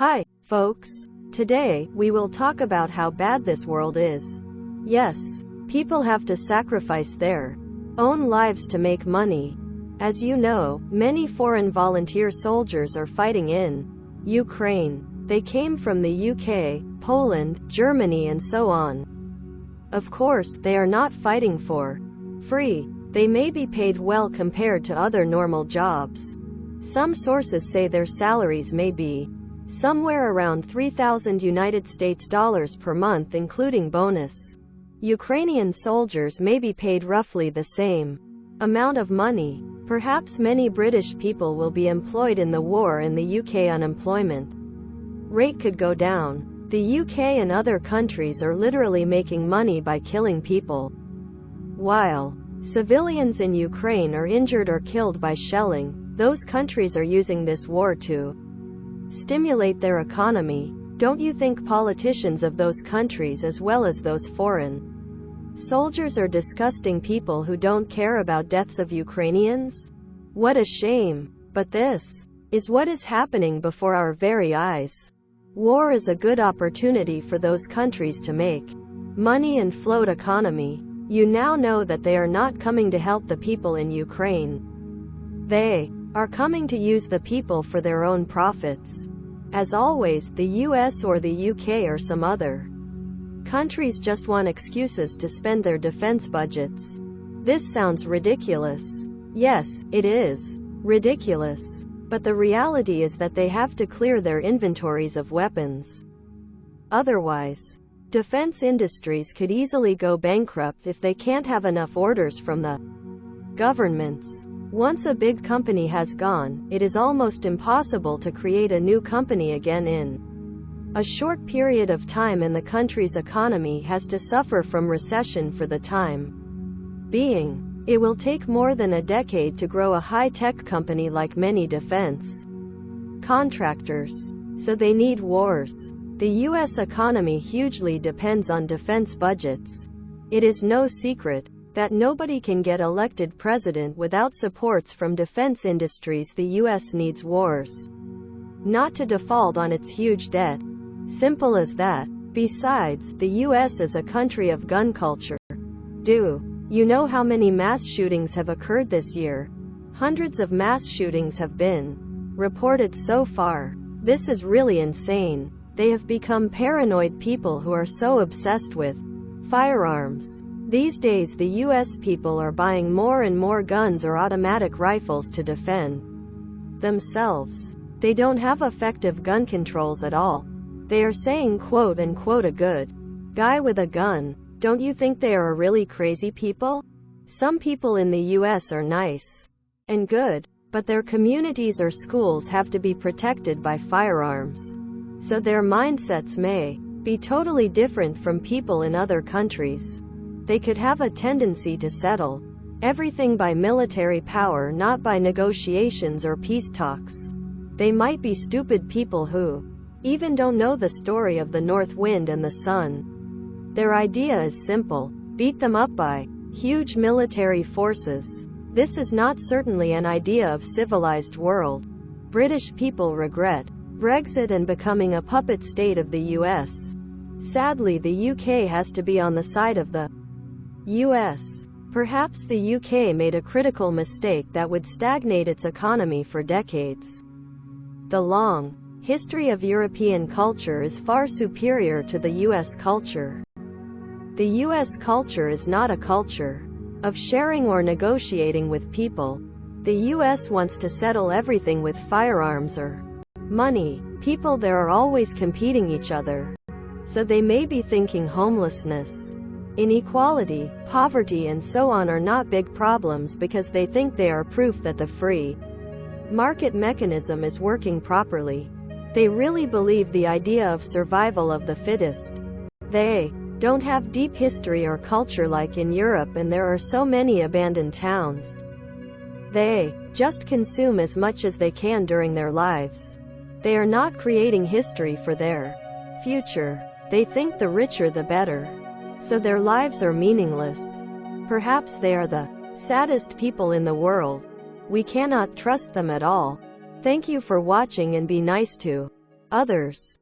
Hi, folks. Today, we will talk about how bad this world is. Yes, people have to sacrifice their own lives to make money. As you know, many foreign volunteer soldiers are fighting in Ukraine. They came from the UK, Poland, Germany and so on. Of course, they are not fighting for free. They may be paid well compared to other normal jobs. Some sources say their salaries may be somewhere around $3,000 per month including bonus. Ukrainian soldiers may be paid roughly the same amount of money. Perhaps many British people will be employed in the war and the UK unemployment rate could go down. The UK and other countries are literally making money by killing people. While civilians in Ukraine are injured or killed by shelling, those countries are using this war to stimulate their economy. Don't you think politicians of those countries as well as those foreign soldiers are disgusting people who don't care about deaths of Ukrainians? What a shame. But this is what is happening before our very eyes. War is a good opportunity for those countries to make money and float economy. You now know that they are not coming to help the people in Ukraine. They are coming to use the people for their own profits. As always, the US or the UK or some other countries just want excuses to spend their defense budgets. This sounds ridiculous. Yes, it is ridiculous. But the reality is that they have to clear their inventories of weapons. Otherwise, defense industries could easily go bankrupt if they can't have enough orders from the governments. Once a big company has gone, it is almost impossible to create a new company again in a short period of time, and the country's economy has to suffer from recession for the time being. It will take more than a decade to grow a high-tech company like many defense contractors. So they need wars. The US economy hugely depends on defense budgets. It is no secret that nobody can get elected president without supports from defense industries. The US needs wars not to default on its huge debt. Simple as that. Besides, the US is a country of gun culture. Do you know how many mass shootings have occurred this year? Hundreds of mass shootings have been reported so far. This is really insane. They have become paranoid people who are so obsessed with firearms. These days the US people are buying more and more guns or automatic rifles to defend themselves. They don't have effective gun controls at all. They are saying quote unquote a good guy with a gun. Don't you think they are really crazy people? Some people in the US are nice and good, but their communities or schools have to be protected by firearms. So their mindsets may be totally different from people in other countries. They could have a tendency to settle everything by military power, not by negotiations or peace talks. They might be stupid people who even don't know the story of the North Wind and the Sun. Their idea is simple: beat them up by huge military forces. This is not certainly an idea of civilized world. British people regret Brexit and becoming a puppet state of the US. Sadly, the UK has to be on the side of the US. Perhaps the UK made a critical mistake that would stagnate its economy for decades. The long history of European culture is far superior to the US culture. The US culture is not a culture of sharing or negotiating with people. The US wants to settle everything with firearms or money. People there are always competing each other. So they may be thinking homelessness, inequality, poverty and so on are not big problems because they think they are proof that the free market mechanism is working properly. They really believe the idea of survival of the fittest. They don't have deep history or culture like in Europe, and there are so many abandoned towns. They just consume as much as they can during their lives. They are not creating history for their future. They think the richer the better. So their lives are meaningless. Perhaps they are the saddest people in the world. We cannot trust them at all. Thank you for watching and be nice to Others